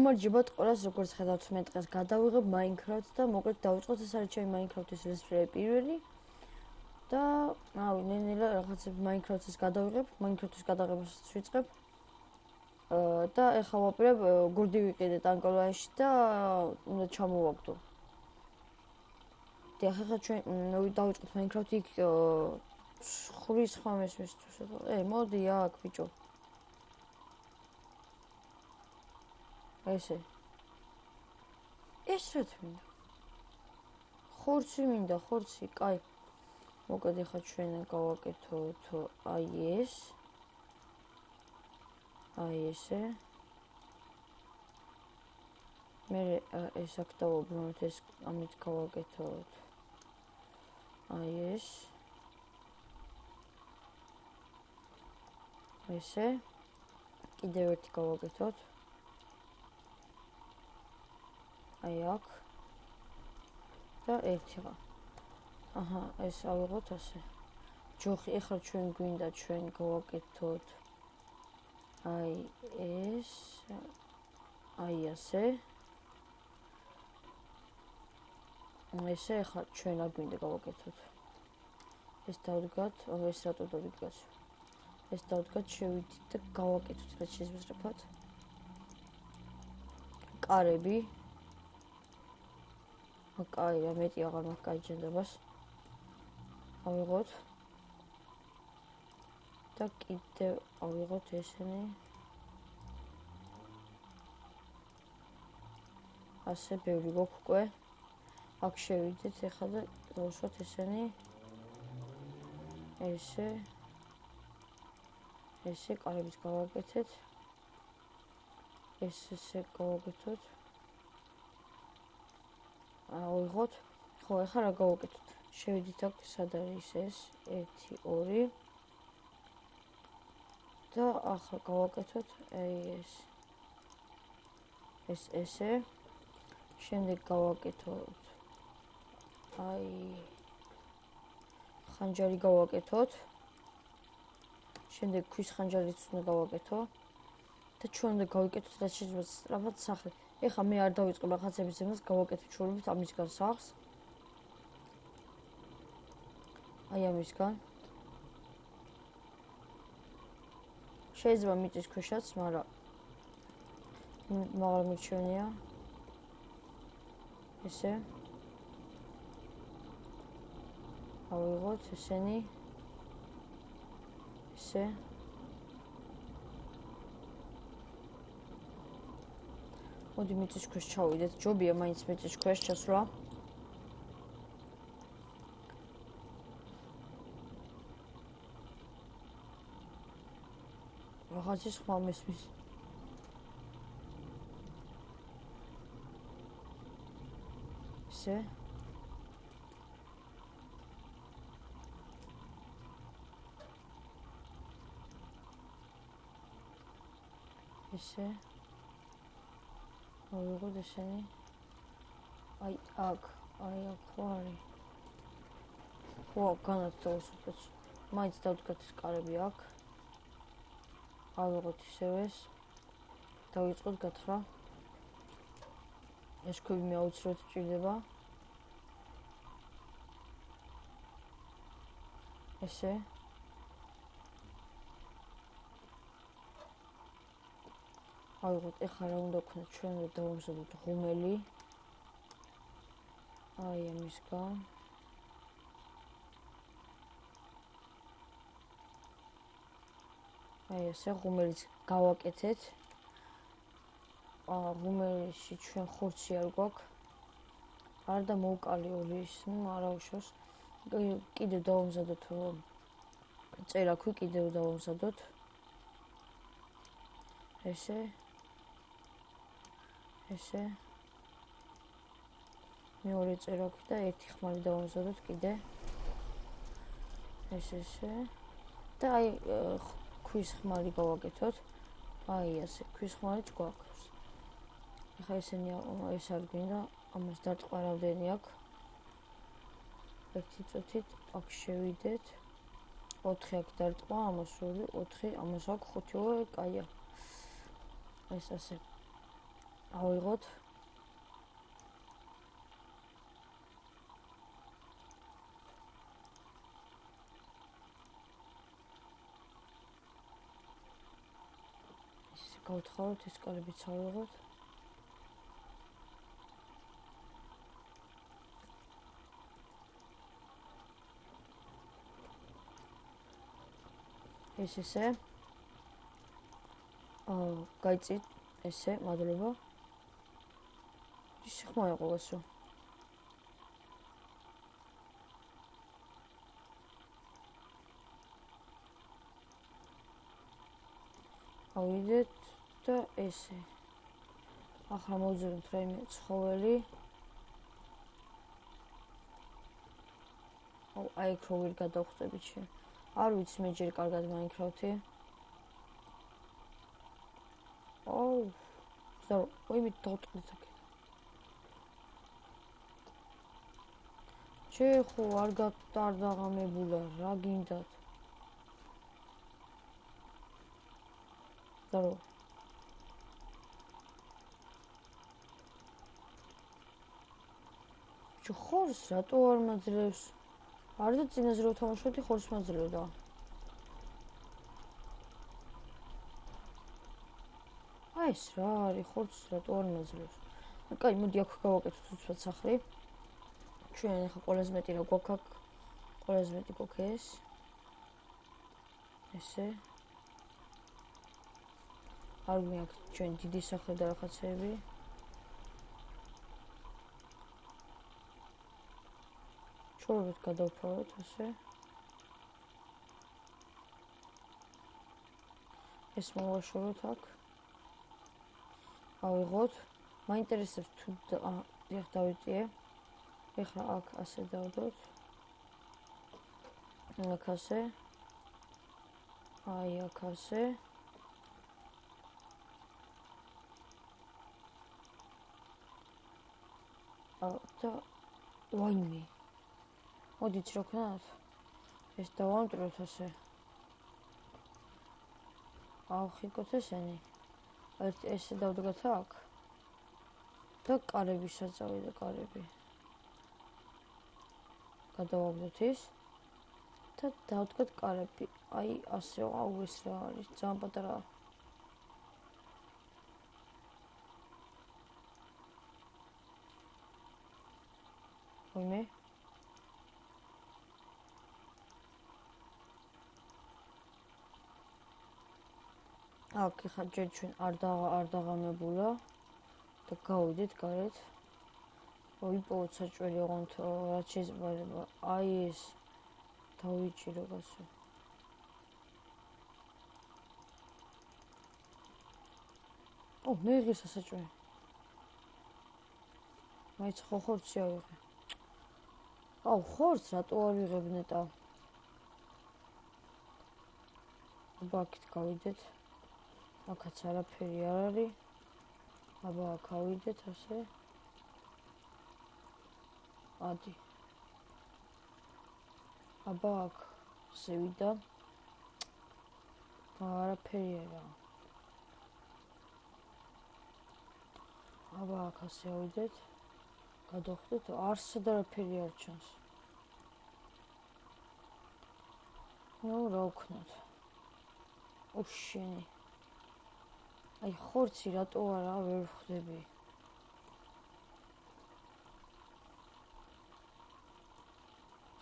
გამარჯობათ ყველას, როგორც ხედავთ, მე დღეს გადავიღებ Minecraft და მოკლედ დავიწყოთ ეს არის ჩემი Minecraft-ის let's-play პირველი და ნელა რაღაცებს Minecraft-ის გადავიღებ, Minecraft-ის გადაღებას ვიწყებ. და ეხლა ვაპირებ გურდი ვიყიდე ტანკოლაში და უნდა ჩამოვაგდო. და ეხლა ჩვენ დავიწყოთ Minecraft-ი იქ ხურის ხმამეს მისთვის. მოდი აქ ბიჭო. ესე რა თქმა უნდა ხორცი კაი მოკლედ ახლა ჩვენ გავაკეთოთ აი ესე მე ეს აქ დავუბრუნოთ ეს ამით გავაკეთოთ აი ესე კიდევ ერთი გავაკეთოთ აი აქ და ერთიღა. აჰა, ეს ავიღოთ ასე. ჯოხი, ეხლა ჩვენ გვინდა ჩვენ გავაკეთოთ აი ეს აი ასე. ესე ეხლა ჩვენ რა გვინდა გავაკეთოთ. ეს დავდგათ, ეს რატო დავდგათ? ეს დავდგათ, შევიდით და გავაკეთოთ რა შეგვიძლიათ. კარები კაი, რა მეტი აღარ მაქვს კაი ჯენდობას. ავიღოთ. და კიდევ ავიღოთ ესენი. ასე ბევრი გვაქვს უკვე. აქ შევიდეთ ეხლა და დავუშვათ ესენი. ესე კარებიც გავაკეთეთ. ესე გავაკეთოთ. ავიღოთ. ხო, ეხლა რა გავაკეთოთ? შევიდით აქ სად არის ეს 1 2 და ახლა გავაკეთოთ აი ეს ესე. შემდეგ გავაკეთოთ აი ხანჯალი გავაკეთოთ. შემდეგ ქვის ხანჯალიც უნდა გავაკეთო და ჩვენ უნდა გავიკეთოთ რა შეიძლება სწრაფად სახე. ეხლა მე არ დავიწყებ რაღაცების ზემოს გავაკეთებ ჩვეულებით ამისგან სახს. აი ამისგან. შეიძლება მიწის ქვეშაც, მაგრამ მირჩენია. ესე. ავიღოთ ესენი. ესე. მოდი მიწის ქვეშ ჩავიდეთ. ჯობია მაინც მიწის ქვეშ ჩასვლა. რაღაცის ხმა მესმის. ესე. ესე. ავიღოთ ესენი. აი აქ ხო არის. ხო, განაცდოს. მაინც დავდგათ ეს კარები აქ. ავიღოთ ისევეს. დავიწყოთ გათხრა. ეს ქვები მე აუცილებლად ჭირდება. ესე. ავიღოთ, ეხლა რა უნდა ვქნათ? ჩვენ უნდა დავამზადოთ ღუმელი. აი ამისგან. აი ესე ღუმელიც გავაკეთეთ. ღუმელში ჩვენ ხორცი არ გვაქვს. არ და მოვკალი ორი ის, არა უშავს. კიდევ დავამზადოთ წერაქვი, კიდევ დავამზადოთ. ესე. მეორე წერაქვი და ერთი ხმალი დავამზადოთ კიდე. ესე. და აი ქვის ხმალი გავაკეთოთ. აი ასე, ქვის ხმალიც გვაქვს. ახლა ესენი ეს არ გვინდა, ამას დარტყმა რამდენი აქვს. ერთი წუთით აქ შევიდეთ. 4 აქ დარტყმა, ამას 2, 4, ამას აქ 5, კაია. ეს ასე. ავიღოთ. ისე გავთხოვოთ, ეს კარებიც ავიღოთ. ესე. გაიწით ესე, მადლობა. ისე ხმა იყო ესო. ავიდეთ და ესე. ახლა მოვძებნთ რაიმე ცხოველი. აი იქ რო ვერ გადავხვდებით შე. არ ვიცი მე ჯერ კარგად Minecraft-ი. ზარო, ვიმით დავტყდით აქ. ჩეხო არ დაღამებულა, რა გინდათ? ზარო. ჩუ ხორს რატო არ მაძლევს? არ და წინაზე რო თამაშობდი ხორს მაძლევდა. აი ეს რა არის ხორს რატო არ მაძლევს? კაი, მოდი აქ გავაკეთოთ უცბად სახლი. ჩვენ ახლა ყველაზე მეტი რა გვაქვს აქ? ყველაზე მეტი გვაქვს ეს. ესე. არ გვაქვს ჩვენ დიდი სახლი და რაღაცეები. ჩორობით გადავფარავთ ასე. ეს მოვაშოროთ აქ. ავიღოთ. მაინტერესებს თუ ეხ დავიტიე. ეხლა აქ ასე დავდოთ. აქ ასე. აი აქ ასე. და ვაიმე. მოდით რა ვქნათ? ეს დავამტვრევთ ასე. ავხიკოთ ესენი. ესე დავდგათ აქ. და კარები საწავი და კარები. გადავაგდოთ ის. და დავდგათ კარები. აი ასე ეს რა არის? ძალიან პატარაა. ვაიმე. აქ ხა ჯერ ჩვენ არ დაღამებულა და გავიდეთ გარეთ. ვიპოვოთ საჭველი ოღონდ რაც შეიძლება. აი ეს დავიჭირო გასო. მე ღირსა საჭველი. მაიც ხორცი ავიღე. ხორცს რატო არ ვიღებ ნეტა? აქეთ გავიდეთ. აქაც არაფერი არ არის. აბა აქ ავიდეთ ასე. ადი. აბა აქ ზევიდა. არაფერი არა. აბა აქ ასე ავიდეთ. გადავხვდეთ, არსად არაფერი არ ჩანს. რა ვქნათ? უშენი. აი ხორცი რატო არა ვერ ვხვდები?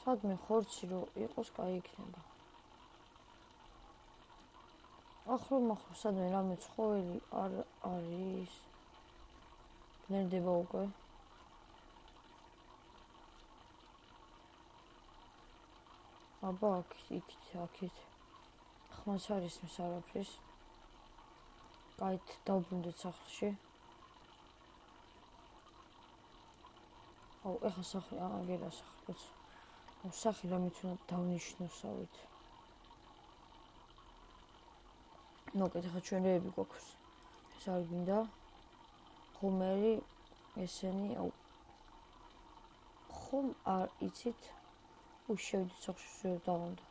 სადმე ხორცი რო იყოს, კაი იქნება. ახლო სადმე რამე ცხოველი არ არის. ნერდება უკვე. აბა აქეთ. ხმაც არის მის არაფრის. კაით დავბრუნდეთ სახლში. ეხლა სახლი აგერა სახლიც. სახლი რამით უნდა დავნიშნოსავით. მოკეთ ახლა ჩვენ რეები გვაქვს. ეს არ გინდა. ხომერი ესენი ხომ არ იცით? შევიდით სახლში დავამდა.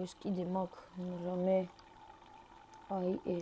ეს კიდე მაქვს რამე. აი ეს